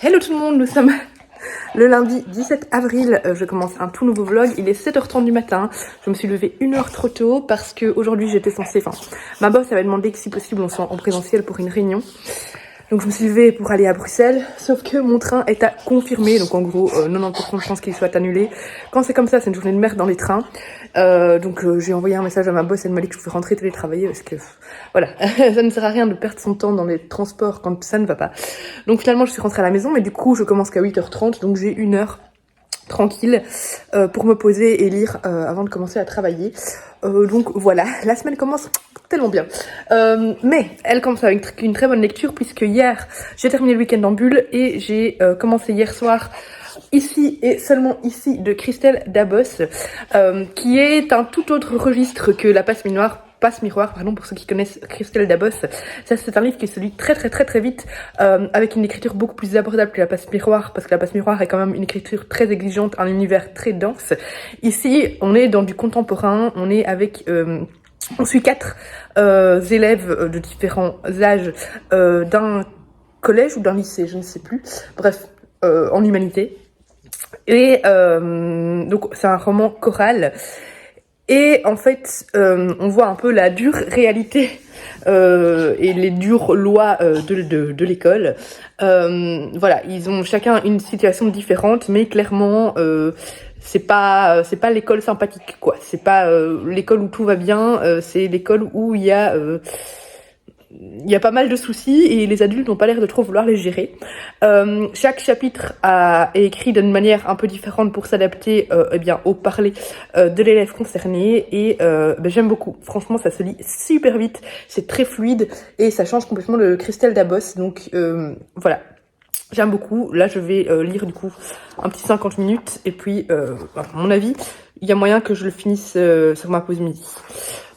Hello tout le monde, nous sommes le lundi 17 avril, je commence un tout nouveau vlog, il est 7h30 du matin, je me suis levée 1 heure trop tôt parce que aujourd'hui j'étais censée, ma boss avait demandé que si possible on soit en présentiel pour une réunion. Donc je me suis levée pour aller à Bruxelles, sauf que mon train est à confirmer, donc en gros 90% de chances qu'il soit annulé. Quand c'est comme ça, c'est une journée de merde dans les trains. Donc j'ai envoyé un message à ma boss, elle m'a dit que je pouvais rentrer télétravailler parce que voilà, ça ne sert à rien de perdre son temps dans les transports quand ça ne va pas. Donc finalement je suis rentrée à la maison, mais du coup je commence qu'à 8h30, donc j'ai 1 heure tranquille pour me poser et lire avant de commencer à travailler. Donc voilà, la semaine commence tellement bien. Mais elle commence avec une très bonne lecture puisque hier j'ai terminé le week-end en bulle et j'ai commencé hier soir Ici et seulement ici de Christelle Dabos, qui est un tout autre registre que la passe miroir, pour ceux qui connaissent Christelle Dabos. Ça, c'est un livre qui se lit très vite, avec une écriture beaucoup plus abordable que la passe miroir, parce que la passe miroir est quand même une écriture très exigeante, un univers très dense. Ici, on est dans du contemporain, on est avec... on suit 4 élèves de différents âges d'un collège ou d'un lycée, je ne sais plus. Bref, en humanité. Et donc c'est un roman choral. Et en fait, on voit un peu la dure réalité et les dures lois de l'école. Voilà, ils ont chacun une situation différente, mais clairement, c'est pas l'école sympathique, quoi. C'est pas l'école où tout va bien, c'est l'école où il y a pas mal de soucis et les adultes n'ont pas l'air de trop vouloir les gérer. Chaque chapitre est écrit d'une manière un peu différente pour s'adapter au parler de l'élève concerné et j'aime beaucoup. Franchement, ça se lit super vite, c'est très fluide et ça change complètement de Christelle Dabos. Donc voilà, j'aime beaucoup. Là, je vais lire du coup un petit 50 minutes et puis, à mon avis, il y a moyen que je le finisse sur ma pause midi.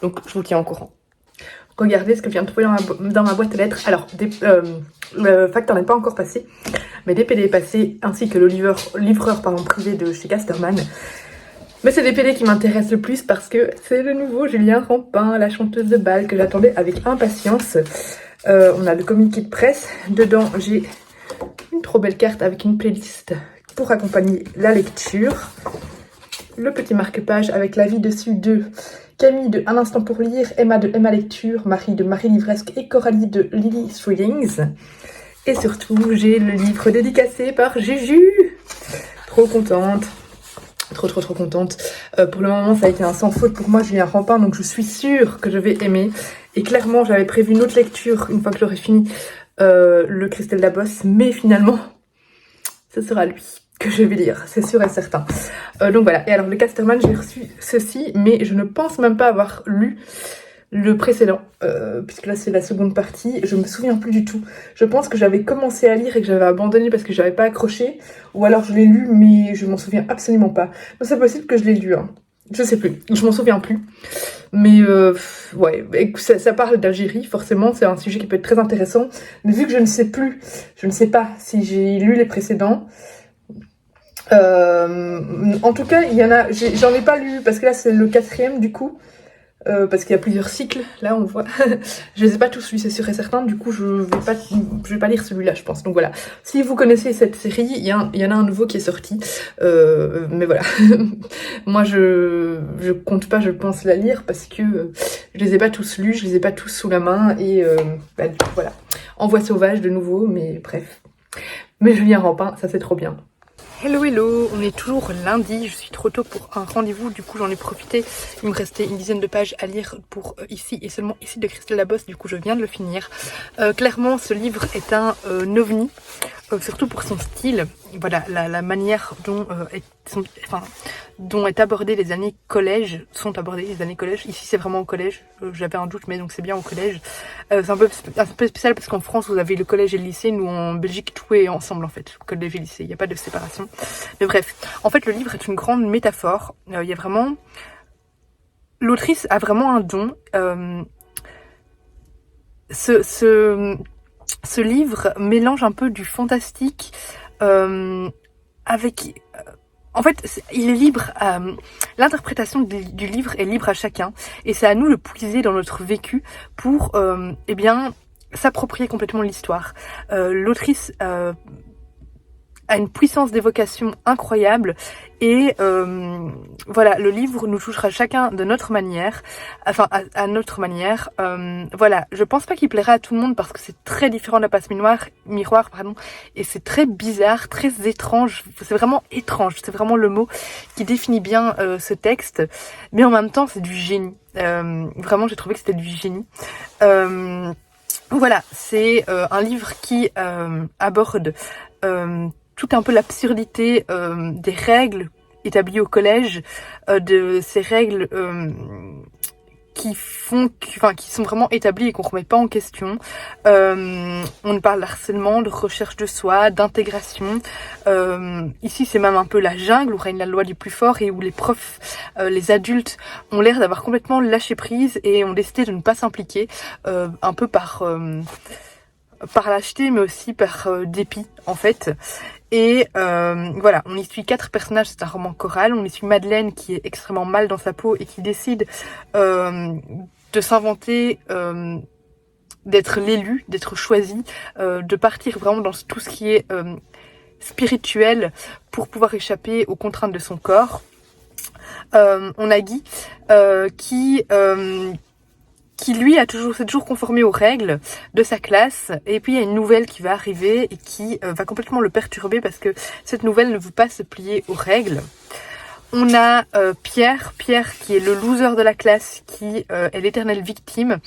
Donc je vous tiens au courant. Regardez ce que je viens de trouver dans ma boîte aux lettres. Alors, le facteur n'est pas encore passé, mais des PD passés, ainsi que le livreur privé de chez Casterman. Mais c'est des PD qui m'intéressent le plus parce que c'est le nouveau Julien Rampin, la chanteuse de bal que j'attendais avec impatience. On a le communiqué de presse. Dedans, j'ai une trop belle carte avec une playlist pour accompagner la lecture. Le petit marque-page avec l'avis dessus de Camille de Un instant pour lire, Emma de Emma Lecture, Marie de Marie Livresque et Coralie de Lily Readings. Et surtout, j'ai le livre dédicacé par Juju. Trop contente. Trop contente. Pour le moment, ça a été un sans faute pour moi, Julien Rampin, donc je suis sûre que je vais aimer. Et clairement, j'avais prévu une autre lecture une fois que j'aurais fini le Christelle Dabos, mais finalement, ce sera lui que je vais lire, c'est sûr et certain. Donc voilà, et alors le Casterman, j'ai reçu ceci, mais je ne pense même pas avoir lu le précédent, puisque là c'est la seconde partie, je me souviens plus du tout. Je pense que j'avais commencé à lire et que j'avais abandonné parce que j'avais pas accroché, ou alors je l'ai lu mais je m'en souviens absolument pas. Donc c'est possible que je l'ai lu, hein. Je sais plus, je m'en souviens plus. Mais ouais, ça parle d'Algérie, forcément, c'est un sujet qui peut être très intéressant. Mais vu que je ne sais pas si j'ai lu les précédents. En tout cas, j'en ai pas lu, parce que là c'est le 4e du coup. Parce qu'il y a plusieurs cycles, là on voit. Je les ai pas tous lus, c'est sûr et certain, du coup je vais pas lire celui-là, je pense. Donc voilà, si vous connaissez cette série, il y en a un nouveau qui est sorti, mais voilà. Moi je compte pas, je pense, la lire parce que je les ai pas tous lus, je les ai pas tous sous la main et voilà. Envoi sauvage de nouveau, mais bref. Mais Julien Rampin, ça c'est trop bien. Hello, on est toujours lundi, je suis trop tôt pour un rendez-vous, du coup j'en ai profité, il me restait une dizaine de pages à lire pour ici et seulement ici de Christelle Dabos, du coup je viens de le finir. Clairement ce livre est un ovni, surtout pour son style, voilà, la manière dont est abordé les années collège, ici c'est vraiment au collège, j'avais un doute mais donc c'est bien au collège. C'est un peu spécial parce qu'en France vous avez le collège et le lycée, nous en Belgique tout est ensemble en fait, collège et lycée, il n'y a pas de séparation. Mais bref, en fait le livre est une grande métaphore, il y a vraiment... L'autrice a vraiment un don, ce livre mélange un peu du fantastique avec... En fait, il est libre, l'interprétation du livre est libre à chacun et c'est à nous de puiser dans notre vécu pour, s'approprier complètement l'histoire. L'autrice a une puissance d'évocation incroyable et voilà, le livre nous touchera chacun de notre manière, enfin à notre manière. Voilà, je pense pas qu'il plaira à tout le monde parce que c'est très différent de la passe miroir, pardon, et c'est très bizarre, très étrange, c'est vraiment étrange, c'est vraiment le mot qui définit bien ce texte, mais en même temps c'est du génie. Vraiment j'ai trouvé que c'était du génie. Voilà, c'est un livre qui aborde tout un peu l'absurdité des règles établies au collège, de ces règles qui sont vraiment établies et qu'on remet pas en question. On parle d'harcèlement, de recherche de soi, d'intégration. Ici, c'est même un peu la jungle où règne la loi du plus fort et où les profs, les adultes ont l'air d'avoir complètement lâché prise et ont décidé de ne pas s'impliquer, un peu par lâcheté mais aussi par dépit en fait. Et voilà, on y suit 4 personnages, c'est un roman choral. On y suit Madeleine qui est extrêmement mal dans sa peau et qui décide de s'inventer, d'être l'élu, d'être choisi, de partir vraiment dans tout ce qui est spirituel pour pouvoir échapper aux contraintes de son corps. On a Guy qui lui s'est toujours conformé aux règles de sa classe, et puis il y a une nouvelle qui va arriver et qui va complètement le perturber parce que cette nouvelle ne veut pas se plier aux règles. On a Pierre qui est le loser de la classe, qui est l'éternelle victime,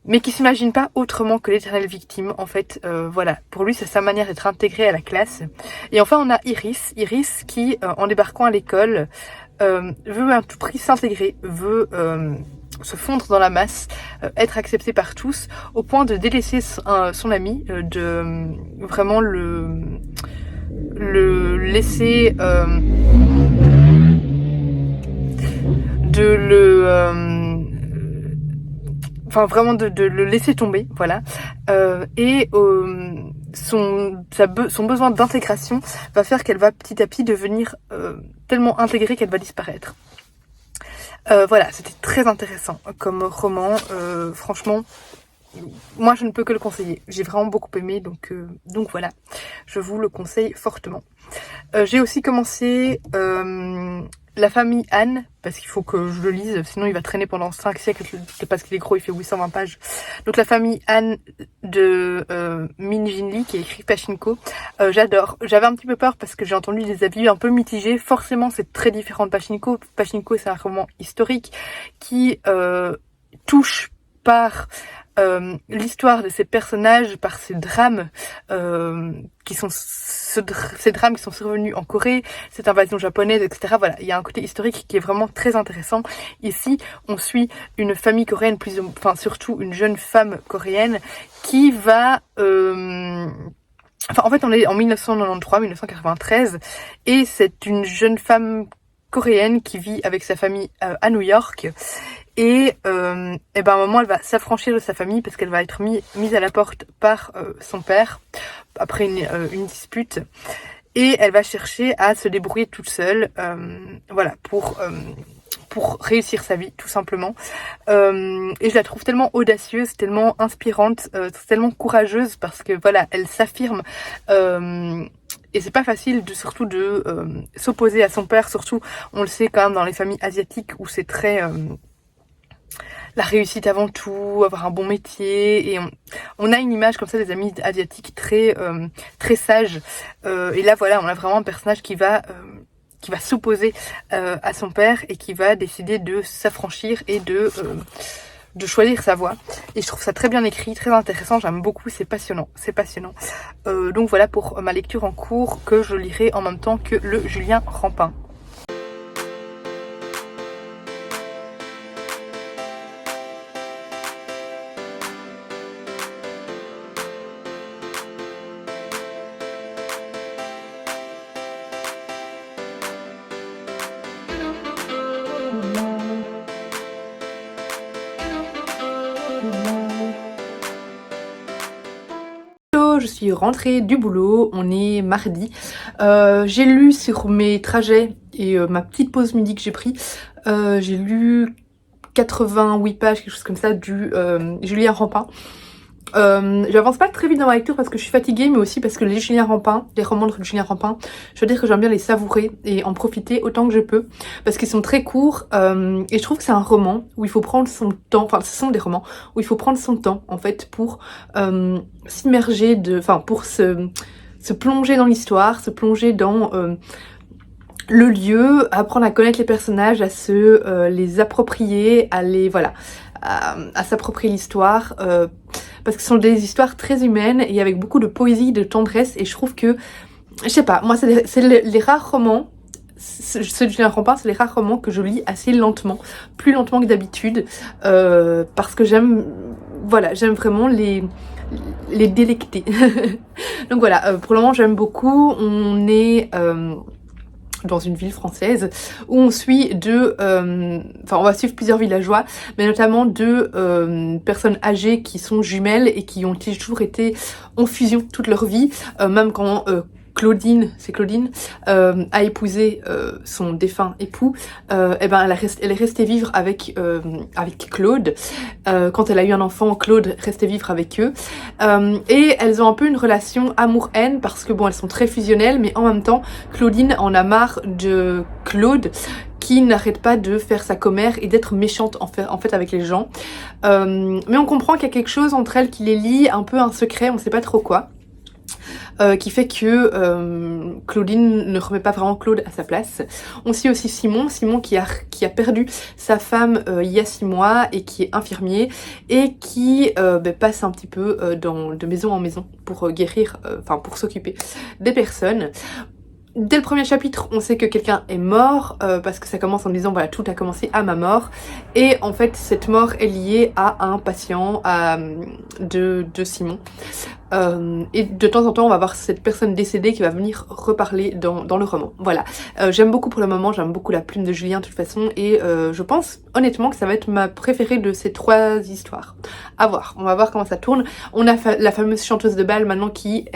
mais qui s'imagine pas autrement que l'éternelle victime en fait. Voilà, pour lui c'est sa manière d'être intégré à la classe. Et enfin on a Iris qui en débarquant à l'école veut à tout prix s'intégrer, veut se fondre dans la masse, être accepté par tous, au point de délaisser son ami, de vraiment le laisser, enfin vraiment de le laisser tomber, voilà. Et son besoin d'intégration va faire qu'elle va petit à petit devenir tellement intégrée qu'elle va disparaître. Voilà, c'était très intéressant comme roman. Franchement, moi je ne peux que le conseiller. J'ai vraiment beaucoup aimé, donc voilà, je vous le conseille fortement. J'ai aussi commencé La famille Anne, parce qu'il faut que je le lise, sinon il va traîner pendant 5 siècles, parce qu'il est gros, il fait 820 pages. Donc La famille Anne de Min Jin Lee, qui est écrit Pachinko. J'adore. J'avais un petit peu peur parce que j'ai entendu des avis un peu mitigés. Forcément, c'est très différent de Pachinko. Pachinko, c'est un roman historique qui touche par l'histoire de ces personnages, par ces drames ces drames qui sont survenus en Corée, cette invasion japonaise, etc. Voilà, il y a un côté historique qui est vraiment très intéressant. Ici, on suit une famille coréenne, surtout une jeune femme coréenne qui va... en fait, on est en 1993, et c'est une jeune femme coréenne qui vit avec sa famille à New York. Et ben à un moment elle va s'affranchir de sa famille parce qu'elle va être mise à la porte par son père après une dispute, et elle va chercher à se débrouiller toute seule, voilà, pour réussir sa vie tout simplement. Et je la trouve tellement audacieuse, tellement inspirante, tellement courageuse, parce que voilà, elle s'affirme, et c'est pas facile surtout de s'opposer à son père, surtout on le sait quand même dans les familles asiatiques où c'est très la réussite avant tout, avoir un bon métier, et on a une image comme ça des amis asiatiques très très sages, et là voilà, on a vraiment un personnage qui va s'opposer à son père et qui va décider de s'affranchir et de choisir sa voie. Et je trouve ça très bien écrit, très intéressant, j'aime beaucoup, c'est passionnant, donc voilà pour ma lecture en cours, que je lirai en même temps que le Julien Rampin. Je suis rentrée du boulot, on est mardi. J'ai lu sur mes trajets et ma petite pause midi que j'ai pris, j'ai lu 88 pages, quelque chose comme ça, du Julien Rampin. J'avance pas très vite dans ma lecture parce que je suis fatiguée, mais aussi parce que les Julien Rampin, les romans de Julien Rampin, je veux dire que j'aime bien les savourer et en profiter autant que je peux parce qu'ils sont très courts et je trouve que c'est un roman où il faut prendre son temps, enfin ce sont des romans où il faut prendre son temps en fait pour s'immerger, pour se plonger dans l'histoire, se plonger dans le lieu, apprendre à connaître les personnages, à se les approprier, à les à s'approprier l'histoire parce que ce sont des histoires très humaines et avec beaucoup de poésie, de tendresse et je trouve que, je sais pas, moi c'est les rares romans, ceux de Julien Rampin, c'est les rares romans que je lis assez lentement, plus lentement que d'habitude parce que j'aime vraiment les délecter. Donc voilà, pour le moment j'aime beaucoup. On est dans une ville française où on suit on va suivre plusieurs villageois, mais notamment deux personnes âgées qui sont jumelles et qui ont toujours été en fusion toute leur vie, même quand Claudine, c'est Claudine, a épousé son défunt époux, et ben elle est restée vivre avec Claude. Quand elle a eu un enfant, Claude restait vivre avec eux. Et elles ont un peu une relation amour-haine parce que bon, elles sont très fusionnelles, mais en même temps, Claudine en a marre de Claude qui n'arrête pas de faire sa commère et d'être méchante en fait avec les gens. Mais on comprend qu'il y a quelque chose entre elles qui les lie, un peu un secret, on sait pas trop quoi. Qui fait que Claudine ne remet pas vraiment Claude à sa place. On suit aussi Simon qui a perdu sa femme il y a 6 mois et qui est infirmier et qui passe un petit peu de maison en maison pour guérir, pour s'occuper des personnes. Dès le premier chapitre, on sait que quelqu'un est mort parce que ça commence en disant voilà, tout a commencé à ma mort et en fait cette mort est liée à un patient de Simon et de temps en temps on va voir cette personne décédée qui va venir reparler dans le roman. Voilà, j'aime beaucoup pour le moment, j'aime beaucoup la plume de Julien de toute façon et je pense honnêtement que ça va être ma préférée de ces 3 histoires. À voir, on va voir comment ça tourne. On a la fameuse chanteuse de bal maintenant qui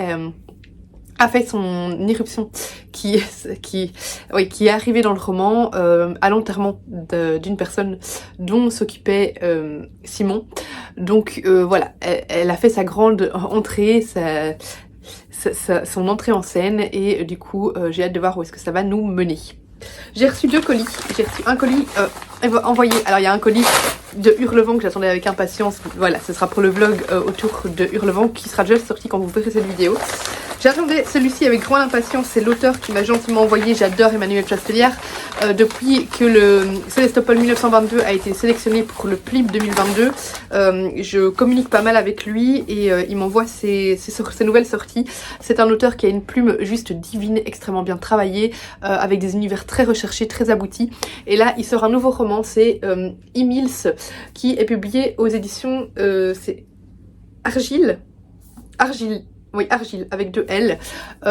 a fait son irruption, qui est arrivée dans le roman à l'enterrement d'une personne dont s'occupait Simon. Donc voilà, elle a fait sa grande entrée, son entrée en scène et du coup j'ai hâte de voir où est-ce que ça va nous mener. J'ai reçu 2 colis, j'ai reçu un colis envoyé, alors il y a un colis de Hurlevent que j'attendais avec impatience, voilà, ce sera pour le vlog autour de Hurlevent qui sera déjà sorti quand vous verrez cette vidéo. J'attendais celui-ci avec grande impatience, c'est l'auteur qui m'a gentiment envoyé, j'adore Emmanuel Chastelière, depuis que le Célestopol 1922 a été sélectionné pour le PLIB 2022, je communique pas mal avec lui et il m'envoie ses nouvelles sorties. C'est un auteur qui a une plume juste divine, extrêmement bien travaillée, avec des univers très recherchés, très aboutis, et là il sort un nouveau roman, c'est Emils, qui est publié aux éditions, c'est Argile, avec 2 L.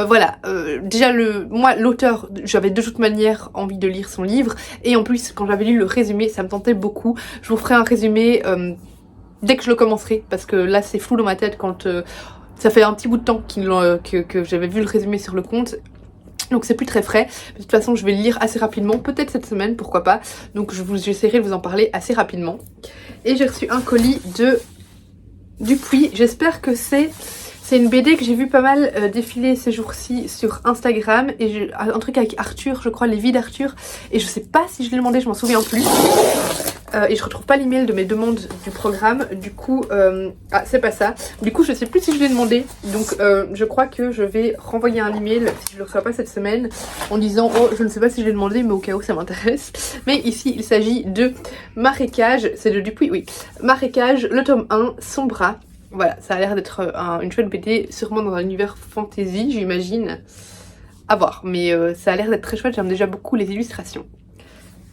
Voilà, déjà moi l'auteur, j'avais de toute manière envie de lire son livre et en plus quand j'avais lu le résumé ça me tentait beaucoup. Je vous ferai un résumé dès que je le commencerai parce que là c'est flou dans ma tête quand ça fait un petit bout de temps que j'avais vu le résumé sur le compte. Donc c'est plus très frais, de toute façon je vais le lire assez rapidement, peut-être cette semaine, pourquoi pas. Donc j'essaierai de vous en parler assez rapidement. Et j'ai reçu un colis de Dupuis, j'espère que c'est une BD que j'ai vu pas mal défiler ces jours-ci sur Instagram. Et un truc avec Arthur, je crois, les vies d'Arthur. Et je sais pas si je l'ai demandé, je m'en souviens plus. Et je retrouve pas l'email de mes demandes du programme. Du coup, ah c'est pas ça. Du coup je sais plus si je l'ai demandé. Donc je crois que je vais renvoyer un email si je le reçois pas cette semaine en disant oh je ne sais pas si je l'ai demandé mais au cas où ça m'intéresse. Mais ici il s'agit de Marécage, c'est de Dupuis, oui. Marécage, le tome 1, Son bras. Voilà, ça a l'air d'être une chouette BD, sûrement dans un univers fantasy, j'imagine. À voir, mais ça a l'air d'être très chouette, j'aime déjà beaucoup les illustrations.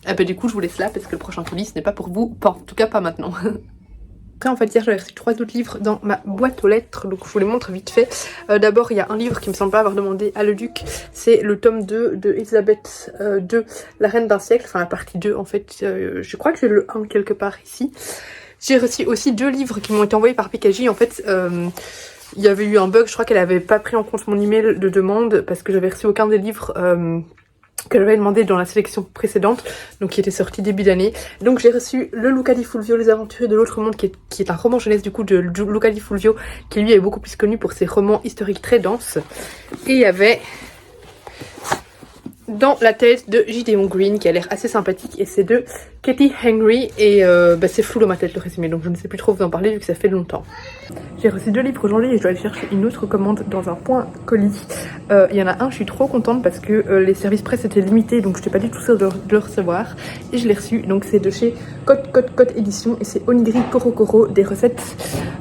Et bah du coup, je vous laisse là parce que le prochain colis, ce n'est pas pour vous, en tout cas pas maintenant. Après, en fait, hier, j'avais reçu 3 autres livres dans ma boîte aux lettres, donc je vous les montre vite fait. D'abord, il y a un livre qui me semble pas avoir demandé à Le Duc, c'est le tome 2 de Elisabeth II, La Reine d'un siècle, enfin la partie 2 en fait, je crois que j'ai le 1 quelque part ici. J'ai reçu aussi 2 livres qui m'ont été envoyés par PKJ. En fait, il y avait eu un bug, je crois qu'elle avait pas pris en compte mon email de demande parce que j'avais reçu aucun des livres que j'avais demandé dans la sélection précédente, donc qui était sorti début d'année. Donc j'ai reçu le Luca di Fulvio, Les Aventuriers de l'autre monde, qui est un roman jeunesse du coup de Luca di Fulvio, qui lui est beaucoup plus connu pour ses romans historiques très denses. Et il y avait Dans la tête de Gideon Green, qui a l'air assez sympathique, et c'est de Katie Henry, et c'est flou dans ma tête le résumé, donc je ne sais plus trop vous en parler vu que ça fait longtemps. J'ai reçu 2 livres aujourd'hui et je dois aller chercher une autre commande dans un point colis. Il y en a un, je suis trop contente parce que les services presse étaient limités, donc je n'étais pas du tout sûre de le recevoir, et je l'ai reçu, donc c'est de chez Cote Édition, et c'est Onigiri Korokoro, des recettes.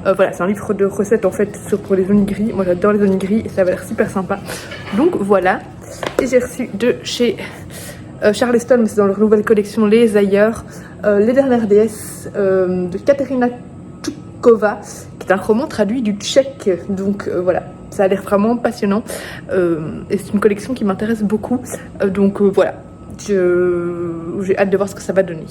Voilà, c'est un livre de recettes en fait pour les onigiri. Moi j'adore les onigiri et ça va l'air super sympa, donc voilà. Et j'ai reçu de chez Charleston, mais c'est dans leur nouvelle collection Les Ailleurs, Les Dernières Déesses de Katerina Tchoukova, qui est un roman traduit du tchèque. Donc voilà, ça a l'air vraiment passionnant. Et c'est une collection qui m'intéresse beaucoup. Donc voilà, j'ai hâte de voir ce que ça va donner.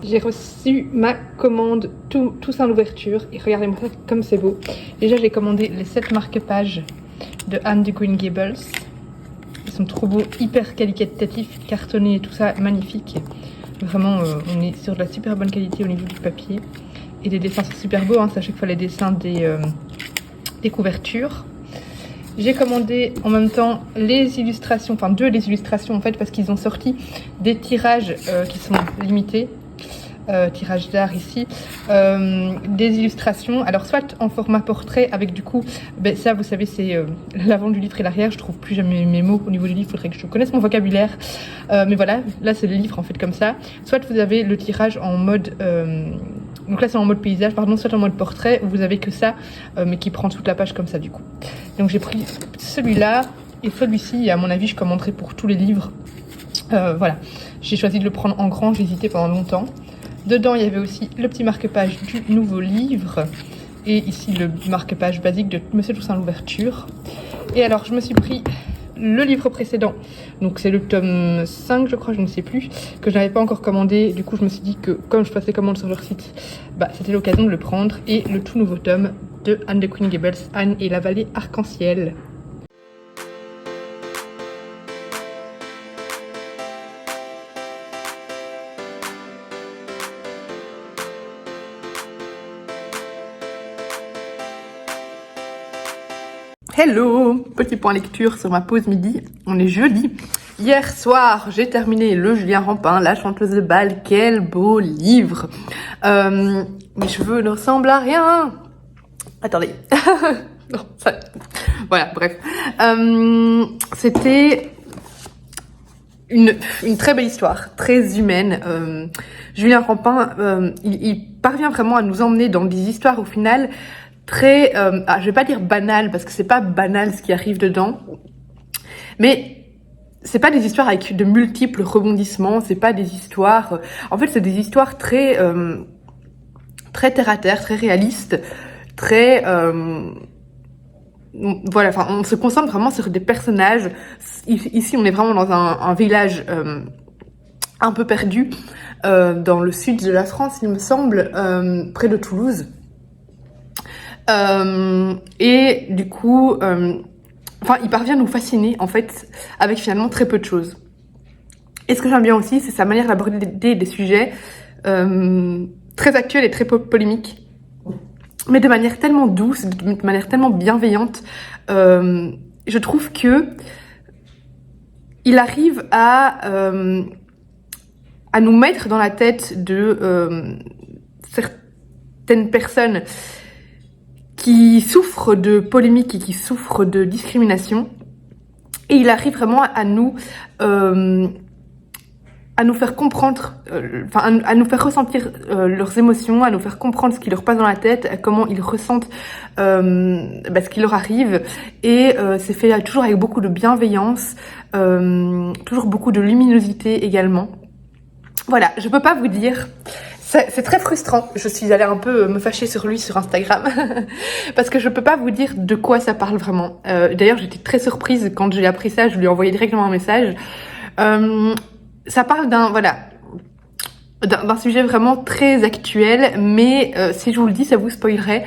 J'ai reçu ma commande tous en ouverture. Et regardez-moi ça comme c'est beau. Déjà j'ai commandé les 7 marque-pages de Anne de Green Gables. Ils sont trop beaux, hyper qualitatifs, cartonnés et tout ça, magnifique. Vraiment, on est sur de la super bonne qualité au niveau du papier. Et les dessins sont super beaux, hein, c'est à chaque fois les dessins des couvertures. J'ai commandé en même temps les illustrations, enfin 2 des illustrations en fait, parce qu'ils ont sorti des tirages qui sont limités. Tirage d'art ici, des illustrations, alors soit en format portrait avec du coup, ça vous savez c'est l'avant du livre et l'arrière, je trouve plus jamais mes mots au niveau du livre, il faudrait que je connaisse mon vocabulaire, mais voilà, là c'est le livre en fait comme ça, soit vous avez le tirage en mode, donc là c'est en mode paysage, pardon, soit en mode portrait, où vous avez que ça, mais qui prend toute la page comme ça du coup. Donc j'ai pris celui-là, et celui-ci, à mon avis je commanderai pour tous les livres, voilà, j'ai choisi de le prendre en grand, j'ai hésité pendant longtemps. Dedans, il y avait aussi le petit marque-page du nouveau livre. Et ici, le marque-page basique de Monsieur Toussaint l'ouverture. Et alors, je me suis pris le livre précédent. Donc, c'est le tome 5, je crois, je ne sais plus, que je n'avais pas encore commandé. Du coup, je me suis dit que, comme je passais commande sur leur site, c'était l'occasion de le prendre. Et le tout nouveau tome de Anne de Green Gables, Anne et la vallée arc-en-ciel. Hello! Petit point lecture sur ma pause midi. On est jeudi. Hier soir, j'ai terminé le Julien Rampin, La chanteuse de bal. Quel beau livre! Mes cheveux ne ressemblent à rien. Attendez. Non, ça... Voilà, bref. C'était une très belle histoire, très humaine. Julien Rampin, il parvient vraiment à nous emmener dans des histoires au final très, je vais pas dire banal parce que c'est pas banal ce qui arrive dedans, mais c'est pas des histoires avec de multiples rebondissements, c'est pas des histoires, en fait c'est des histoires très très terre à terre, très réalistes, très voilà, enfin on se concentre vraiment sur des personnages. Ici on est vraiment dans un village un peu perdu dans le sud de la France, il me semble, près de Toulouse. Et du coup, il parvient à nous fasciner en fait avec finalement très peu de choses. Et ce que j'aime bien aussi, c'est sa manière d'aborder des sujets très actuels et très polémiques, mais de manière tellement douce, de manière tellement bienveillante. Je trouve que il arrive à nous mettre dans la tête de certaines personnes qui souffrent de polémiques et qui souffrent de discrimination, et il arrive vraiment à nous faire comprendre, à nous faire ressentir leurs émotions, à nous faire comprendre ce qui leur passe dans la tête, comment ils ressentent ce qui leur arrive, et c'est fait toujours avec beaucoup de bienveillance, toujours beaucoup de luminosité également. Voilà, je peux pas vous dire. C'est très frustrant. Je suis allée un peu me fâcher sur lui sur Instagram parce que je peux pas vous dire de quoi ça parle vraiment. D'ailleurs, j'étais très surprise quand j'ai appris ça. Je lui ai envoyé directement un message. Ça parle d'un sujet vraiment très actuel, mais si je vous le dis, ça vous spoilerait.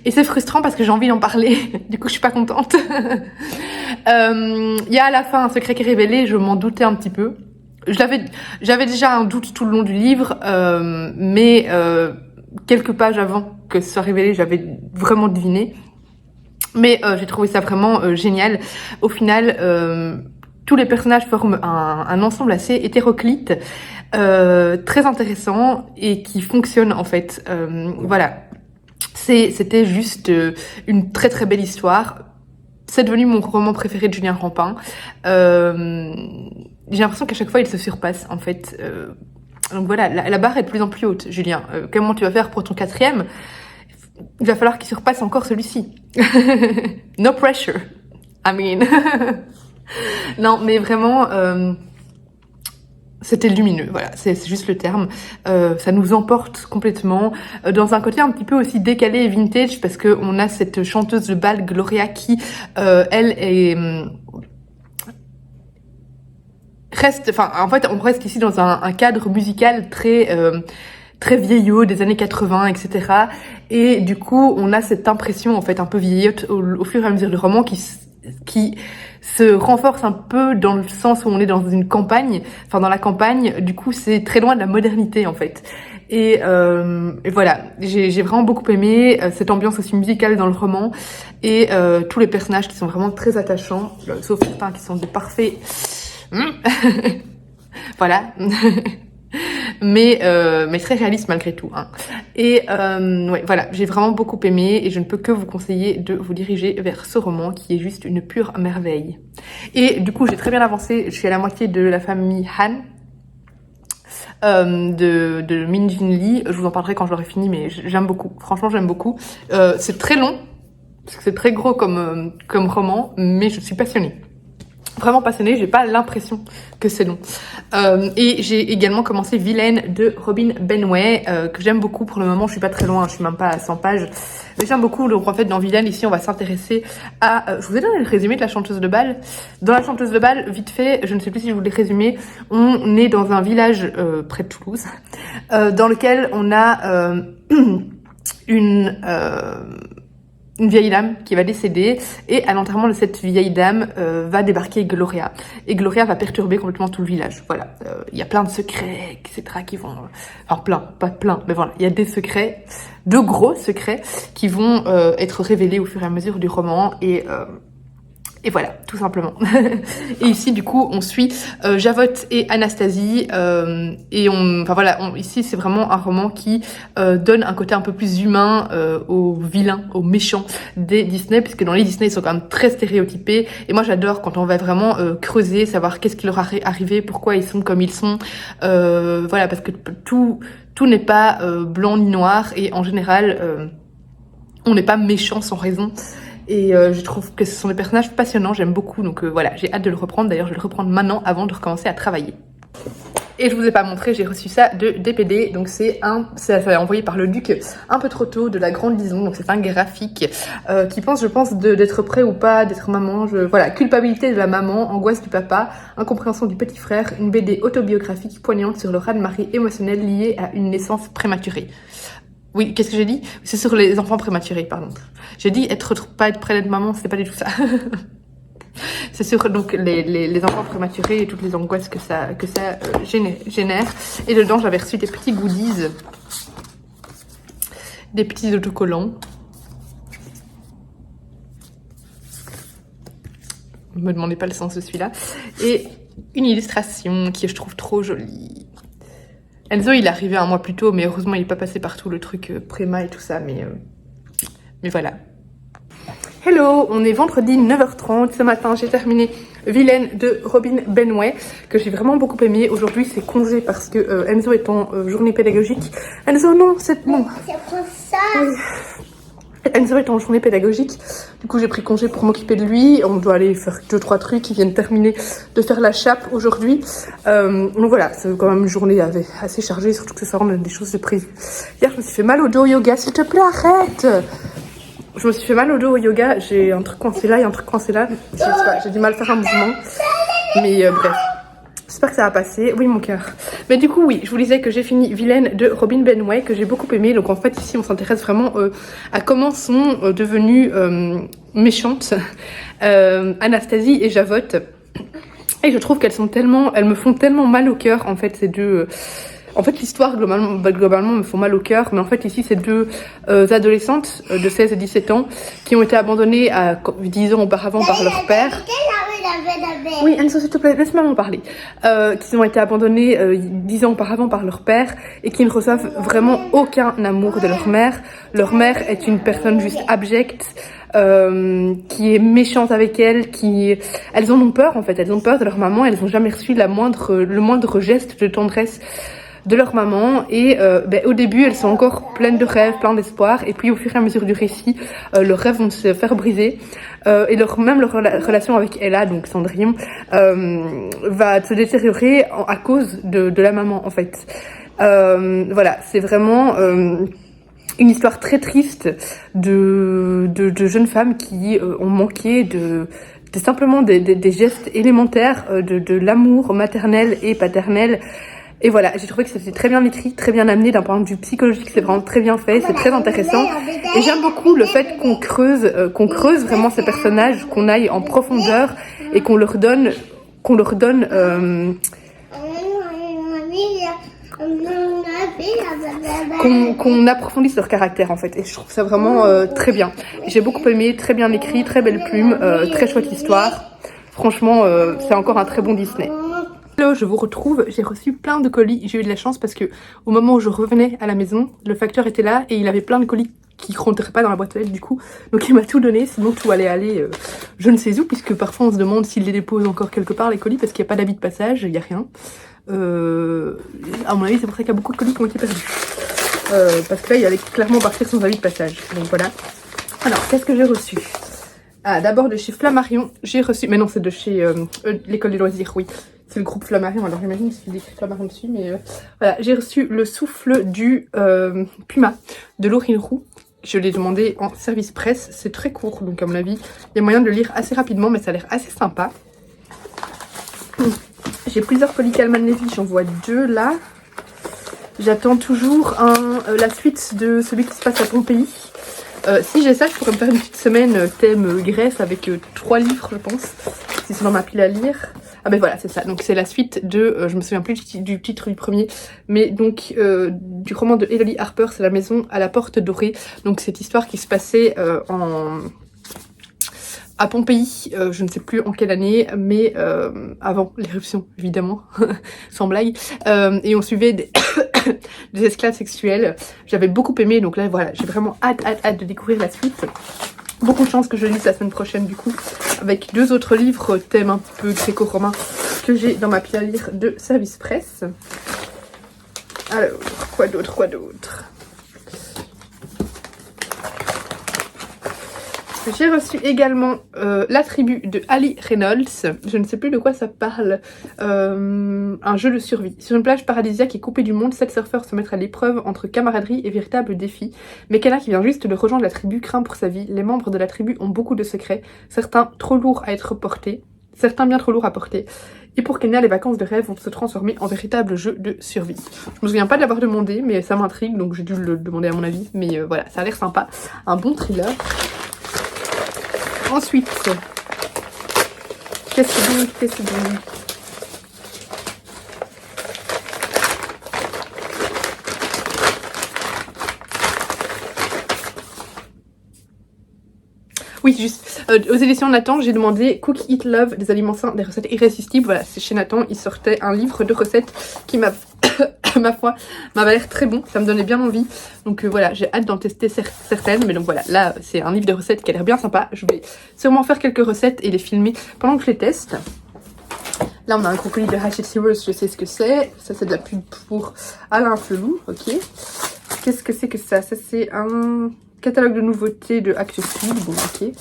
Et c'est frustrant parce que j'ai envie d'en parler, du coup je suis pas contente. Il y a à la fin un secret qui est révélé, je m'en doutais un petit peu. J'avais déjà un doute tout le long du livre, mais quelques pages avant que ce soit révélé, j'avais vraiment deviné. Mais j'ai trouvé ça vraiment génial. Au final, tous les personnages forment un ensemble assez hétéroclite, très intéressant et qui fonctionne en fait. Voilà, c'était juste une très très belle histoire. C'est devenu mon roman préféré de Julien Rampin. J'ai l'impression qu'à chaque fois il se surpasse en fait. Donc voilà, la barre est de plus en plus haute, Julien. Comment tu vas faire pour ton 4e? Il va falloir qu'il surpasse encore celui-ci. No pressure. I mean. Non, mais vraiment, c'était lumineux. Voilà, c'est juste le terme. Ça nous emporte complètement dans un côté un petit peu aussi décalé et vintage parce que on a cette chanteuse de bal Gloria qui, elle, est reste. Enfin, en fait, on reste ici dans un cadre musical très vieillot des années 80, etc. Et du coup, on a cette impression en fait un peu vieillotte au fur et à mesure du roman qui se renforce un peu dans le sens où on est dans une campagne, enfin dans la campagne. Du coup, c'est très loin de la modernité en fait. Et voilà, j'ai vraiment beaucoup aimé cette ambiance aussi musicale dans le roman et tous les personnages qui sont vraiment très attachants, sauf certains qui sont des parfaits. Voilà. mais très réaliste malgré tout. Hein. Et ouais, voilà, j'ai vraiment beaucoup aimé et je ne peux que vous conseiller de vous diriger vers ce roman qui est juste une pure merveille. Et du coup, j'ai très bien avancé, je suis à la moitié de la famille Han. De Min Jin Lee, je vous en parlerai quand je l'aurai fini, mais j'aime beaucoup, franchement j'aime beaucoup. C'est très long, parce que c'est très gros comme roman, mais je suis passionnée. Vraiment passionnée, j'ai pas l'impression que c'est long. Et j'ai également commencé Vilaine de Robin Benway, que j'aime beaucoup. Pour le moment, je suis pas très loin, je suis même pas à 100 pages. Mais j'aime beaucoup. Donc en fait, dans Vilaine, ici, on va s'intéresser à... je vous ai donné le résumé de la chanteuse de bal. Dans la chanteuse de bal, vite fait, je ne sais plus si je vous l'ai résumé, on est dans un village près de Toulouse, dans lequel on a une vieille dame qui va décéder et à l'enterrement de cette vieille dame va débarquer Gloria et Gloria va perturber complètement tout le village. Voilà, il y a plein de secrets, etc. qui vont... Enfin plein, pas plein, mais voilà, il y a des secrets, de gros secrets qui vont être révélés au fur et à mesure du roman et voilà, tout simplement. Et ici, du coup, on suit Javotte et Anastasie. Enfin voilà, ici, c'est vraiment un roman qui donne un côté un peu plus humain aux vilains, aux méchants des Disney, puisque dans les Disney, ils sont quand même très stéréotypés. Et moi, j'adore quand on va vraiment creuser, savoir qu'est-ce qui leur est arrivé, pourquoi ils sont comme ils sont. Voilà, parce que tout n'est pas blanc ni noir. Et en général, on n'est pas méchant sans raison. Et je trouve que ce sont des personnages passionnants, j'aime beaucoup, donc voilà, j'ai hâte de le reprendre. D'ailleurs, je vais le reprendre maintenant avant de recommencer à travailler. Et je vous ai pas montré, j'ai reçu ça de DPD, donc c'est envoyé par le Duc un peu trop tôt de la Grande Lison, donc c'est un graphique qui pense, je pense, d'être prêt ou pas, d'être maman. Voilà, culpabilité de la maman, angoisse du papa, incompréhension du petit frère, une BD autobiographique poignante sur le raz-de-marée émotionnel lié à une naissance prématurée. Oui, qu'est-ce que j'ai dit? C'est sur les enfants prématurés, pardon. J'ai dit pas être près d'être maman, c'est pas du tout ça. C'est sur donc les enfants prématurés et toutes les angoisses que ça génère. Et dedans, j'avais reçu des petits goodies, des petits autocollants. Ne me demandez pas le sens de celui-là. Et une illustration qui je trouve trop jolie. Enzo, il est arrivé un mois plus tôt, mais heureusement, il n'est pas passé par tout le truc préma et tout ça, mais voilà. Hello, on est vendredi 9h30. Ce matin, j'ai terminé Vilaine de Robin Benway, que j'ai vraiment beaucoup aimé. Aujourd'hui, c'est congé parce que Enzo est en journée pédagogique. Enzo, non, c'est bon. C'est pour ça. Oui. Enzo est en journée pédagogique, du coup j'ai pris congé pour m'occuper de lui. On doit aller faire 2-3 trucs, ils viennent terminer de faire la chape aujourd'hui. Donc voilà, c'est quand même une journée assez chargée, surtout que ce soir on a des choses de prévues. Hier je me suis fait mal au dos au yoga, s'il te plaît arrête. Je me suis fait mal au dos au yoga, j'ai un truc coincé là et un truc coincé là. Je sais pas, j'ai du mal à faire un mouvement, mais bref. J'espère que ça va passer. Oui, mon cœur. Mais du coup, oui, je vous disais que j'ai fini Vilaine de Robin Benway, que j'ai beaucoup aimé. Donc en fait, ici, on s'intéresse vraiment à comment sont devenues méchantes Anastasie et Javotte. Et je trouve qu'elles me font tellement mal au cœur, en fait, ces deux... En fait, l'histoire, globalement, me font mal au cœur. Mais en fait, ici, c'est deux adolescentes de 16 et 17 ans qui ont été abandonnées à 10 ans auparavant par leur père. Oui, Anne, s'il te plaît, laisse maman parler. Qui ont été abandonnées 10 ans auparavant par leur père et qui ne reçoivent vraiment aucun amour de leur mère. Leur mère est une personne juste abjecte, qui est méchante avec elles, elles en ont peur en fait, elles ont peur de leur maman, elles n'ont jamais reçu le moindre geste de tendresse de leur maman et au début elles sont encore pleines de rêves, plein d'espoir et puis au fur et à mesure du récit leurs rêves vont se faire briser et leur relation avec Ella, donc Cendrillon, va se détériorer à cause de la maman en fait. Voilà, c'est vraiment une histoire très triste de jeunes femmes qui ont manqué simplement des gestes élémentaires de l'amour maternel et paternel. Et voilà, j'ai trouvé que c'était très bien écrit, très bien amené d'un point de vue psychologique, c'est vraiment très bien fait, c'est très intéressant. Et j'aime beaucoup le fait qu'on creuse vraiment ces personnages, qu'on aille en profondeur et qu'on leur donne qu'on approfondisse leur caractère en fait. Et je trouve ça vraiment très bien. J'ai beaucoup aimé, très bien écrit, très belle plume, très chouette histoire. Franchement, c'est encore un très bon Disney. Hello, je vous retrouve, j'ai reçu plein de colis, j'ai eu de la chance parce que au moment où je revenais à la maison, le facteur était là et il avait plein de colis qui ne rentraient pas dans la boîte aux lettres du coup, donc il m'a tout donné, sinon tout allait aller je ne sais où, puisque parfois on se demande s'il les dépose encore quelque part les colis parce qu'il n'y a pas d'avis de passage, il n'y a rien. À mon avis c'est pour ça qu'il y a beaucoup de colis qui ont été perdus, parce que là il allait clairement partir sans avis de passage, donc voilà. Alors qu'est-ce que j'ai reçu? Ah, d'abord de chez Flammarion, j'ai reçu, mais non c'est de chez l'école des loisirs, oui. C'est le groupe Flammarion, alors j'imagine qu'il écrit Flammarion dessus, mais voilà, j'ai reçu le souffle du Puma de Laurine Roux. Je l'ai demandé en service presse, c'est très court, donc à mon avis, il y a moyen de le lire assez rapidement, mais ça a l'air assez sympa. J'ai plusieurs colis Calman Levy, j'en vois 2 là. J'attends toujours la suite de celui qui se passe à Pompéi. Si j'ai ça, je pourrais me faire une petite semaine thème Grèce avec 3 livres, je pense, si c'est dans ma pile à lire. Ah ben voilà, c'est ça, donc c'est la suite de, je me souviens plus du titre du premier, mais donc du roman de Elodie Harper, c'est La maison à la porte dorée. Donc cette histoire qui se passait à Pompéi, je ne sais plus en quelle année, mais avant l'éruption évidemment, sans blague, et on suivait des esclaves sexuels. J'avais beaucoup aimé, donc là voilà, j'ai vraiment hâte de découvrir la suite. Beaucoup de chance que je lise la semaine prochaine du coup, avec 2 autres livres thème un peu gréco-romain que j'ai dans ma pile à lire de service presse. Alors, quoi d'autre? J'ai reçu également La tribu de Ali Reynolds. Je ne sais plus de quoi ça parle. Un jeu de survie. Sur une plage paradisiaque et coupée du monde, 7 surfeurs se mettent à l'épreuve entre camaraderie et véritable défi. Mais Kenna, qui vient juste de rejoindre la tribu, craint pour sa vie. Les membres de la tribu ont beaucoup de secrets, certains trop lourds à être portés, certains bien trop lourds à porter. Et pour Kenya, les vacances de rêve vont se transformer en véritable jeu de survie. Je me souviens pas de l'avoir demandé, mais ça m'intrigue, donc j'ai dû le demander à mon avis. Mais voilà, ça a l'air sympa. Un bon thriller. Ensuite, qu'est-ce que bon. Oui, juste, aux éditions Nathan, j'ai demandé Cook, Eat, Love, des aliments sains, des recettes irrésistibles. Voilà, c'est chez Nathan, il sortait un livre de recettes qui m'a, ma foi, m'avait l'air très bon. Ça me donnait bien envie. Donc voilà, j'ai hâte d'en tester certaines. Mais donc voilà, là, c'est un livre de recettes qui a l'air bien sympa. Je vais sûrement faire quelques recettes et les filmer pendant que je les teste. Là, on a un gros colis de Hachette Heroes, je sais ce que c'est. Ça, c'est de la pub pour Alain Flelou, ok. Qu'est-ce que c'est que ça? Ça, c'est un catalogue de nouveautés de Actes Sud, bon, ok.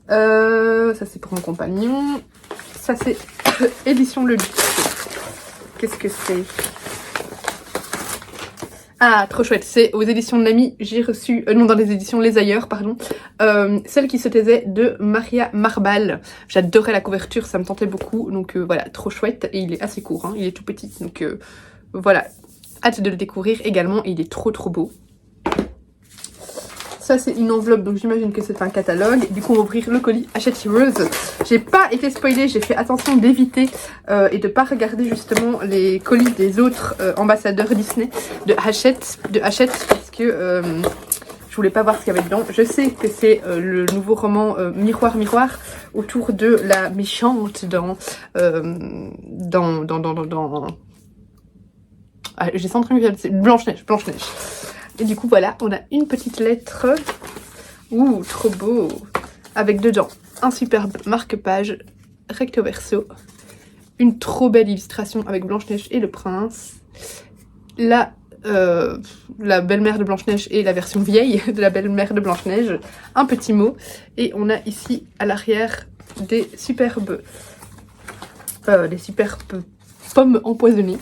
Ça, c'est pour mon compagnon. Ça, c'est édition Le Luxe. Qu'est-ce que c'est? Ah, trop chouette, c'est aux éditions de l'Ami, j'ai reçu, non dans les éditions Les Ailleurs, pardon, Celle qui se taisait de Maria Marbal. J'adorais la couverture, ça me tentait beaucoup, donc voilà, trop chouette, et il est assez court, hein, il est tout petit, donc voilà, hâte de le découvrir également, et il est trop beau. Ça c'est une enveloppe, donc j'imagine que c'est un catalogue. Du coup on va ouvrir le colis Hachette Heroes. J'ai pas été spoilée, j'ai fait attention d'éviter et de pas regarder justement les colis des autres ambassadeurs Disney de Hachette, parce que je voulais pas voir ce qu'il y avait dedans. Je sais que c'est le nouveau roman Miroir Miroir autour de la méchante dans ah, j'ai sans truc, Blanche-Neige. Et du coup voilà, on a une petite lettre. Ouh, trop beau. Avec dedans un superbe marque-page recto verso. Une trop belle illustration avec Blanche-Neige et le prince. La belle-mère de Blanche-Neige et la version vieille de la belle-mère de Blanche-Neige. Un petit mot. Et on a ici à l'arrière des superbes pommes empoisonnées.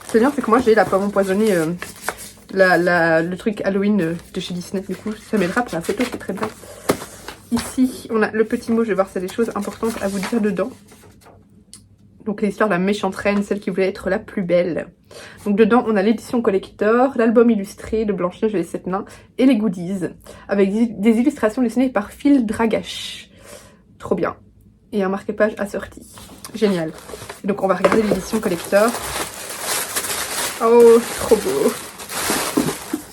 C'est bien, c'est que moi j'ai la pomme empoisonnée, le truc Halloween de chez Disney, du coup ça m'aidera pour la photo, c'est très bien. Ici on a le petit mot, je vais voir s'il y a des choses importantes à vous dire dedans. Donc l'histoire de la méchante reine, celle qui voulait être la plus belle. Donc dedans on a l'édition collector, l'album illustré de Blanche-Neige et les 7 nains et les goodies avec des illustrations dessinées par Phil Dragache. Trop bien. Et un marque-page assorti. Génial. Et donc on va regarder l'édition collector. Oh, trop beau.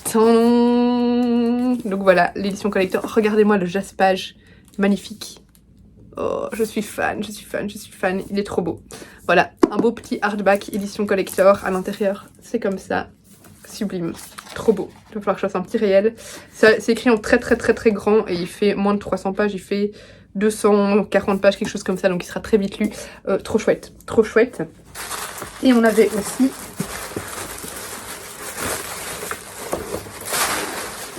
Tadam. Donc voilà, l'édition collector. Regardez-moi le jaspage. Magnifique. Oh, je suis fan. Il est trop beau. Voilà, un beau petit hardback édition collector. À l'intérieur, c'est comme ça. Sublime. Trop beau. Il va falloir que je fasse un petit réel. C'est écrit en très grand et il fait moins de 300 pages. Il fait 240 pages, quelque chose comme ça. Donc il sera très vite lu. Trop chouette. Et on avait aussi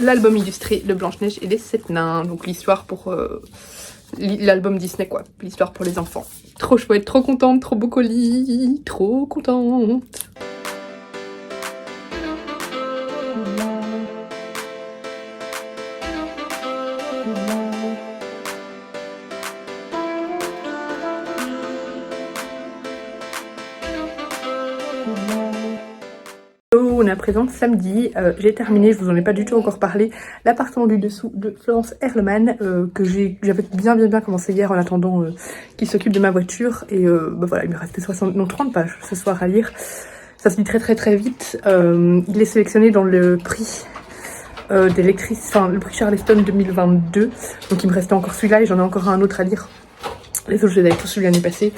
l'album illustré de Blanche-Neige et les 7 nains. Donc l'histoire pour l'album Disney quoi. L'histoire pour les enfants. Trop chouette, trop contente, trop beau colis. Trop contente. On est à présent samedi, j'ai terminé, je vous en ai pas du tout encore parlé, l'appartement du dessous de Florence Herlemann que j'avais bien commencé hier en attendant qu'il s'occupe de ma voiture et bah voilà, il me restait 30 pages ce soir à lire, ça se lit très vite, il est sélectionné dans le prix des lectrices, enfin le prix Charleston 2022, donc il me restait encore celui-là et j'en ai encore un autre à lire. Les autres je les avais tous lu l'année passée.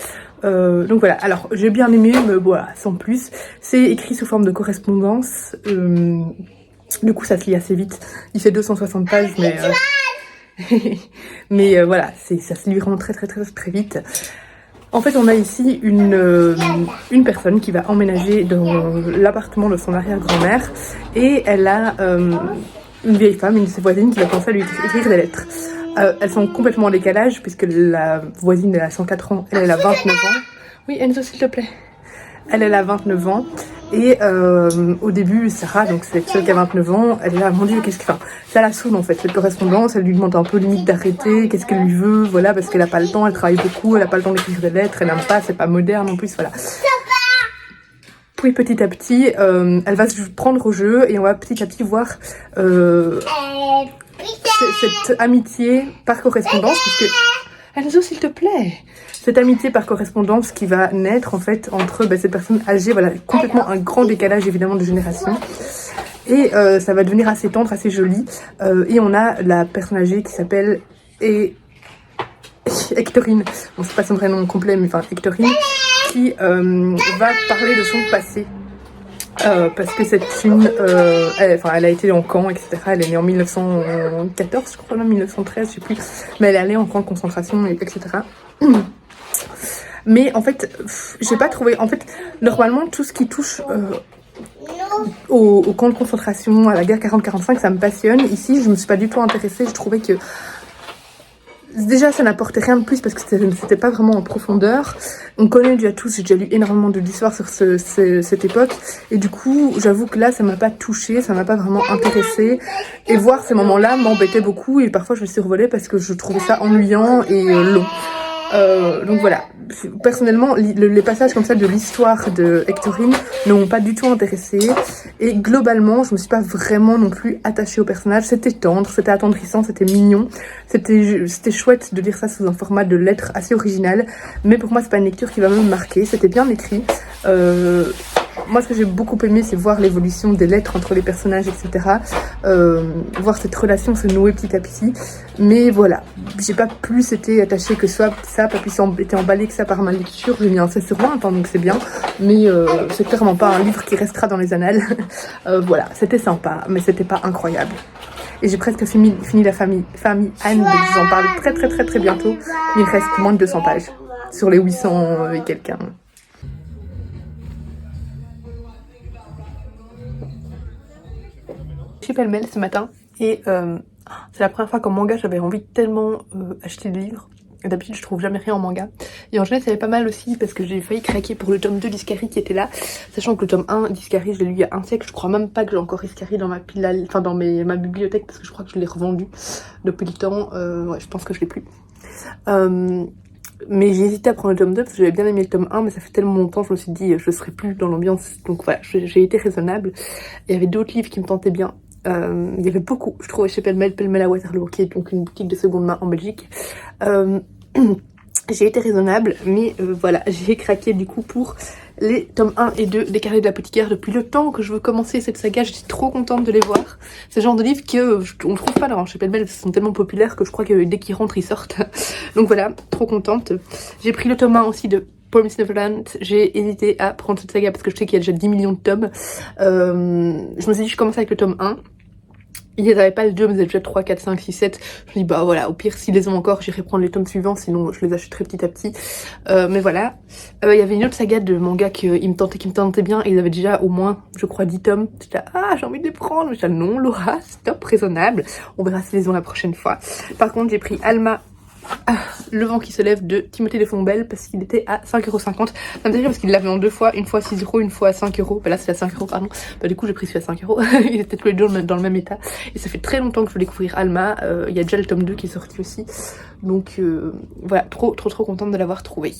Donc voilà, alors j'ai bien aimé, mais voilà, sans plus. C'est écrit sous forme de correspondance. Du coup ça se lit assez vite. Il fait 260 pages, mais voilà, ça se lit vraiment très vite. En fait on a ici une personne qui va emménager dans l'appartement de son arrière-grand-mère. Et elle a une vieille femme, une de ses voisines qui va commencer à lui écrire des lettres. Elles sont complètement en décalage puisque la voisine elle a 104 ans, elle a 29 ans. Oui Enzo s'il te plaît. Elle a 29 ans et au début Sarah, donc c'est celle qui a 29 ans, elle est là, mon dieu qu'est-ce que... Enfin, ça la saoule en fait cette correspondance, elle lui demande un peu limite d'arrêter, qu'est-ce qu'elle lui veut, voilà, parce qu'elle a pas le temps, elle travaille beaucoup, elle a pas le temps d'écrire des lettres, elle n'aime pas, c'est pas moderne en plus, voilà. Puis petit à petit, elle va se prendre au jeu et on va petit à petit voir cette amitié par correspondance, puisque... Enzo s'il te plaît. Cette amitié par correspondance qui va naître en fait entre ces personnes âgées, voilà, complètement un grand décalage évidemment de génération. Et ça va devenir assez tendre, assez joli. Et on a la personne âgée qui s'appelle Hectorine, bon c'est pas son vrai nom complet mais enfin Hectorine, qui va parler de son passé. Parce que c'est une... elle a été en camp, etc. Elle est née en 1914, je crois, même 1913, je sais plus. Mais elle est allée en camp de concentration, etc. Mais en fait, j'ai pas trouvé... En fait, normalement, tout ce qui touche au camp de concentration, à la guerre 40-45, ça me passionne. Ici, je me suis pas du tout intéressée. Je trouvais que déjà ça n'apportait rien de plus parce que c'était pas vraiment en profondeur. On connaît déjà tous, j'ai déjà lu énormément d'histoires sur cette époque et du coup j'avoue que là ça m'a pas touchée, ça m'a pas vraiment intéressée et voir ces moments-là m'embêtait beaucoup et parfois je me survolais parce que je trouvais ça ennuyant et long. Donc voilà, personnellement les passages comme ça de l'histoire de Hectorine ne m'ont pas du tout intéressée et globalement je me suis pas vraiment non plus attachée au personnage. C'était tendre, c'était attendrissant, c'était mignon, c'était chouette de lire ça sous un format de lettres assez original, mais pour moi c'est pas une lecture qui va me marquer. C'était bien écrit, moi ce que j'ai beaucoup aimé c'est voir l'évolution des lettres entre les personnages, etc. Voir cette relation se nouer petit à petit, mais voilà, j'ai pas plus été attachée que ça, pas plus été emballée que ça par ma lecture. J'ai mis un 16 sur 20, donc c'est bien, mais c'est clairement pas un livre qui restera dans les annales. Voilà, c'était sympa, mais c'était pas incroyable. Et j'ai presque fini la famille Anne, donc je vous en parle très bientôt. Il reste moins de 200 pages sur les 800 et quelques. Chez Pêle-Mêle ce matin et c'est la première fois qu'en manga j'avais envie de tellement acheter des livres. D'habitude je trouve jamais rien en manga et en général ça avait pas mal aussi parce que j'ai failli craquer pour le tome 2 d'Iscari qui était là, sachant que le tome 1 d'Iscari je l'ai lu il y a un siècle. Je crois même pas que j'ai encore Iscari dans ma pile, enfin dans ma bibliothèque parce que je crois que je l'ai revendu depuis le temps. Ouais, je pense que je l'ai plus. Mais j'ai hésité à prendre le tome 2 parce que j'avais bien aimé le tome 1, mais ça fait tellement longtemps, je me suis dit je serais plus dans l'ambiance, donc voilà, j'ai été raisonnable. Il y avait d'autres livres qui me tentaient bien. Il y avait beaucoup, je trouvais chez Pêle-Mêle à Waterloo, qui est donc une boutique de seconde main en Belgique. J'ai été raisonnable, mais voilà, j'ai craqué du coup pour les tomes 1 et 2 des Carnets de l'apothicaire depuis le temps que je veux commencer cette saga. Je suis trop contente de les voir. C'est le genre de livres qu'on ne trouve pas là chez Pêle-Mêle, ils sont tellement populaires que je crois que dès qu'ils rentrent, ils sortent. Donc voilà, trop contente. J'ai pris le tome 1 aussi de Promised Neverland. J'ai hésité à prendre cette saga parce que je sais qu'il y a déjà 10 millions de tomes. Je me suis dit, je commence avec le tome 1. Ils n'avaient pas le 2, mais ils avaient déjà 3, 4, 5, 6, 7. Je me dis, bah voilà, au pire, s'ils les ont encore, j'irai prendre les tomes suivants, sinon je les achèterai petit à petit. Mais voilà. Il y avait une autre saga de manga qui me tentait bien, et ils avaient déjà au moins, je crois, 10 tomes. J'étais là, ah, j'ai envie de les prendre. J'étais là, non, Laura, stop, raisonnable. On verra s'ils les ont la prochaine fois. Par contre, j'ai pris Alma. Le vent qui se lève de Timothée de Fontbelle parce qu'il était à 5,50€. Ça me fait rire parce qu'il l'avait en deux fois, une fois à 6€, une fois à 5€. Bah là c'est à 5€, pardon. Bah du coup j'ai pris celui à 5€. Il était tous les deux dans le même état. Et ça fait très longtemps que je veux découvrir Alma. Il y a déjà le tome 2 qui est sorti aussi. Donc voilà, trop contente de l'avoir trouvé.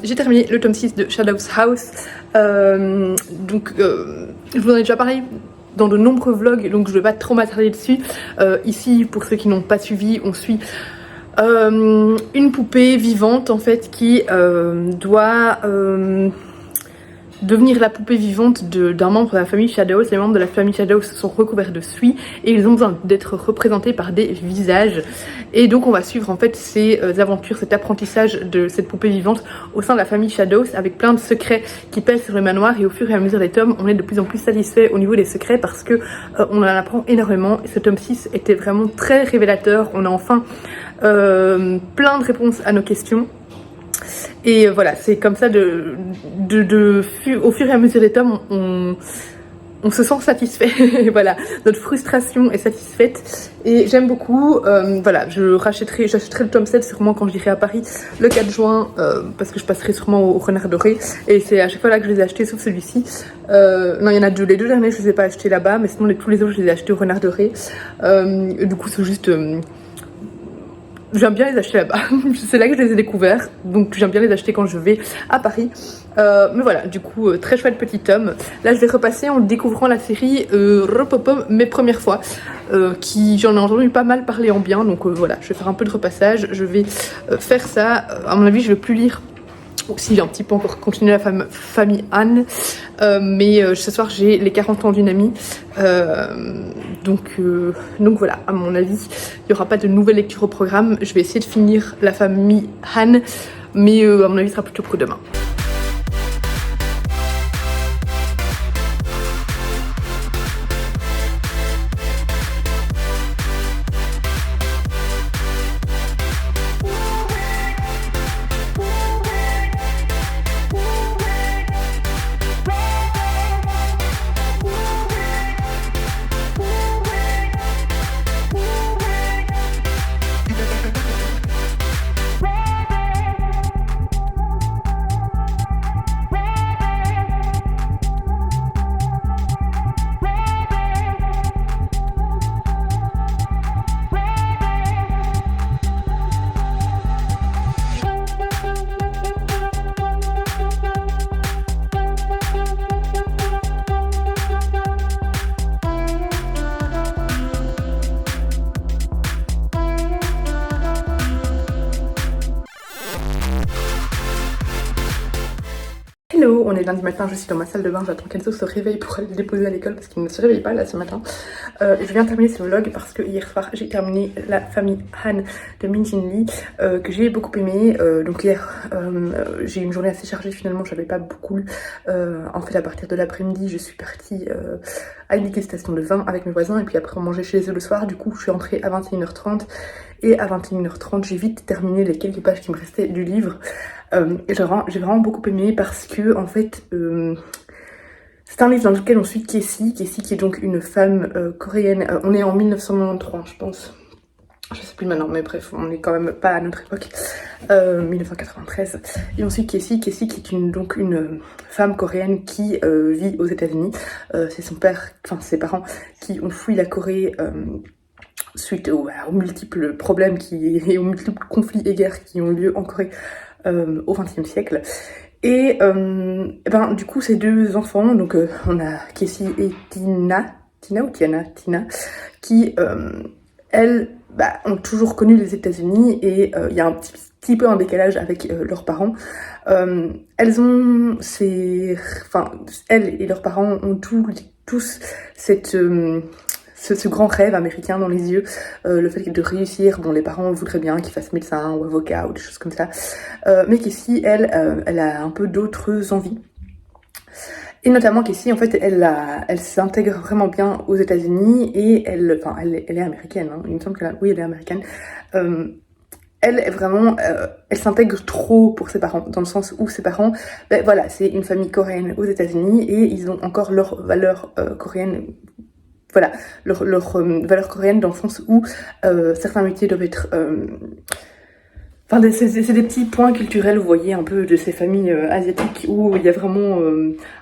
J'ai terminé le tome 6 de Shadow's House. Je vous en ai déjà parlé dans de nombreux vlogs, donc je ne vais pas trop m'attarder dessus. Ici, pour ceux qui n'ont pas suivi, on suit une poupée vivante en fait qui doit devenir la poupée vivante d'un membre de la famille Shadows. Les membres de la famille Shadows sont recouverts de suie et ils ont besoin d'être représentés par des visages. Et donc on va suivre en fait ces aventures, cet apprentissage de cette poupée vivante au sein de la famille Shadows avec plein de secrets qui pèsent sur le manoir. Et au fur et à mesure des tomes, on est de plus en plus satisfait au niveau des secrets parce que on en apprend énormément. Et ce tome 6 était vraiment très révélateur. On a enfin plein de réponses à nos questions. Et voilà, c'est comme ça au fur et à mesure des tomes, on se sent satisfait. Voilà, notre frustration est satisfaite et j'aime beaucoup. Voilà, j'achèterai le tome 7 sûrement quand j'irai à Paris le 4 juin parce que je passerai sûrement au Renard Doré et c'est à chaque fois là que je les ai achetés sauf celui-ci. Non, il y en a deux, les deux derniers je les ai pas achetés là-bas, mais sinon tous les autres je les ai achetés au Renard Doré. Du coup c'est juste... j'aime bien les acheter là-bas, c'est là que je les ai découverts, donc j'aime bien les acheter quand je vais à Paris. Mais voilà, du coup, très chouette petit tome. Là, je vais repasser en découvrant la série Repopom, mes premières fois, j'en ai entendu pas mal parler en bien, donc voilà, je vais faire un peu de repassage, je vais faire ça. À mon avis, je vais plus lire. Si j'ai un petit peu encore continué la famille Anne, mais ce soir j'ai les 40 ans d'une amie, donc voilà, à mon avis il n'y aura pas de nouvelle lecture au programme. Je vais essayer de finir la famille Anne, mais à mon avis ce sera plutôt pour demain. Hello, on est lundi matin, je suis dans ma salle de bain, j'attends qu'Enzo se réveille pour aller le déposer à l'école parce qu'il ne se réveille pas là ce matin. Je viens de terminer ce vlog parce que hier soir j'ai terminé La famille Han de Min Jin Lee que j'ai beaucoup aimé. Donc hier j'ai eu une journée assez chargée finalement, j'avais pas beaucoup lu. En fait à partir de l'après-midi je suis partie à une dégustation de vin avec mes voisins et puis après on mangeait chez eux le soir. Du coup je suis rentrée à 21h30 et à 21h30 j'ai vite terminé les quelques pages qui me restaient du livre. Et j'ai vraiment beaucoup aimé parce que en fait c'est un livre dans lequel on suit Casey qui est donc une femme coréenne. On est en 1993 je pense, je sais plus maintenant, mais bref on est quand même pas à notre époque, 1993, et on suit Casey qui est donc une femme coréenne qui vit aux États-Unis. C'est son père, enfin ses parents qui ont fui la Corée suite aux multiples problèmes et aux multiples conflits et guerres qui ont eu lieu en Corée au XXe siècle. Et du coup ces deux enfants, donc on a Casey et Tina qui elles ont toujours connu les États-Unis et il y a un petit peu un décalage avec leurs parents. Elles et leurs parents ont tous ce grand rêve américain dans les yeux, le fait de réussir. Bon, les parents voudraient bien qu'ils fassent médecin ou avocat ou des choses comme ça, mais Casey, elle a un peu d'autres envies. Et notamment Casey, en fait, elle s'intègre vraiment bien aux États-Unis et elle est américaine, hein. Il me semble oui, elle est américaine. Elle est vraiment, elle s'intègre trop pour ses parents, dans le sens où ses parents, voilà, c'est une famille coréenne aux États-Unis et ils ont encore leurs valeurs coréennes. Voilà, leur valeur coréenne dans le sens où certains métiers doivent être... c'est des petits points culturels, vous voyez, un peu de ces familles asiatiques où il y a vraiment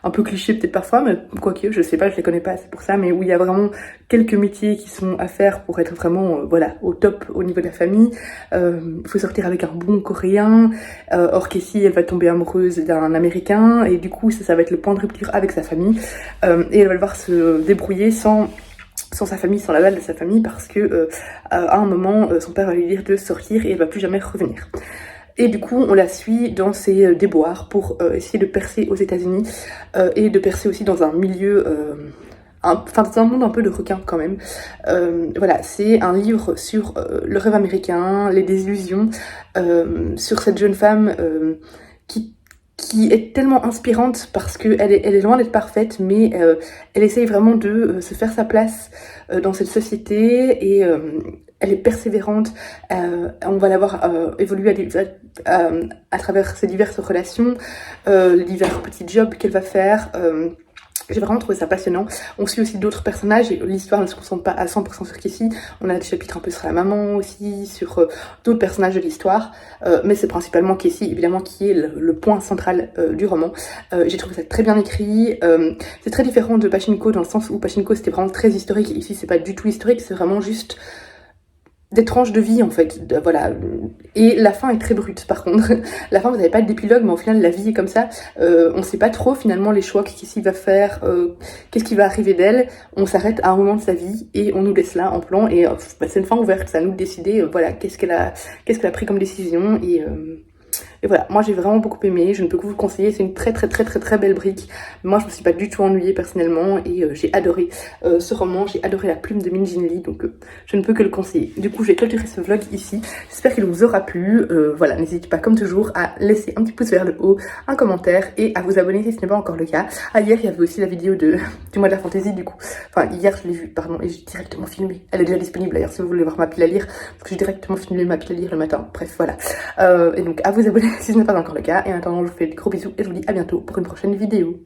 un peu cliché peut-être parfois, mais quoique, je sais pas, je les connais pas assez pour ça, mais où il y a vraiment quelques métiers qui sont à faire pour être vraiment, voilà, au top au niveau de la famille. Il faut sortir avec un bon coréen, or Casey, elle va tomber amoureuse d'un américain, et du coup, ça va être le point de rupture avec sa famille, et elle va devoir se débrouiller sans sa famille, sans l'aval de sa famille, parce que à un moment, son père va lui dire de sortir et elle va plus jamais revenir. Et du coup, on la suit dans ses déboires pour essayer de percer aux États-Unis et de percer aussi dans un milieu, dans un monde un peu de requin quand même. Voilà, c'est un livre sur le rêve américain, les désillusions, sur cette jeune femme qui est tellement inspirante parce qu'elle est loin d'être parfaite, mais elle essaye vraiment de se faire sa place dans cette société et elle est persévérante. On va la voir évoluer à travers ses diverses relations, les divers petits jobs qu'elle va faire. J'ai vraiment trouvé ça passionnant. On suit aussi d'autres personnages et l'histoire ne se concentre pas à 100% sur Casey. On a des chapitres un peu sur la maman aussi, sur d'autres personnages de l'histoire. Mais c'est principalement Casey, évidemment, qui est le point central du roman. J'ai trouvé ça très bien écrit. C'est très différent de Pachinko dans le sens où Pachinko c'était vraiment très historique. Ici c'est pas du tout historique, c'est vraiment juste des tranches de vie en fait, voilà. Et la fin est très brute par contre. La fin, vous n'avez pas d'épilogue, mais au final la vie est comme ça. On sait pas trop finalement les choix qu'est-ce va faire, qu'est-ce qui va arriver d'elle. On s'arrête à un moment de sa vie et on nous laisse là en plan et c'est une fin ouverte, c'est à nous de décider voilà qu'est-ce qu'elle a pris comme décision et voilà, moi j'ai vraiment beaucoup aimé, je ne peux que vous le conseiller, c'est une très belle brique. Moi je me suis pas du tout ennuyée personnellement et j'ai adoré ce roman, j'ai adoré la plume de Min Jin Lee, donc je ne peux que le conseiller. Du coup je vais clôturer ce vlog ici, j'espère qu'il vous aura plu. Voilà, n'hésitez pas comme toujours à laisser un petit pouce vers le haut, un commentaire et à vous abonner si ce n'est pas encore le cas. Hier il y avait aussi la vidéo du mois de la fantaisie du coup, enfin hier je l'ai vue, pardon, et j'ai directement filmé, elle est déjà disponible d'ailleurs si vous voulez voir ma pile à lire, parce que j'ai directement filmé ma pile à lire le matin, bref voilà. Et donc à vous abonner si ce n'est pas encore le cas. Et en attendant, je vous fais de gros bisous et je vous dis à bientôt pour une prochaine vidéo.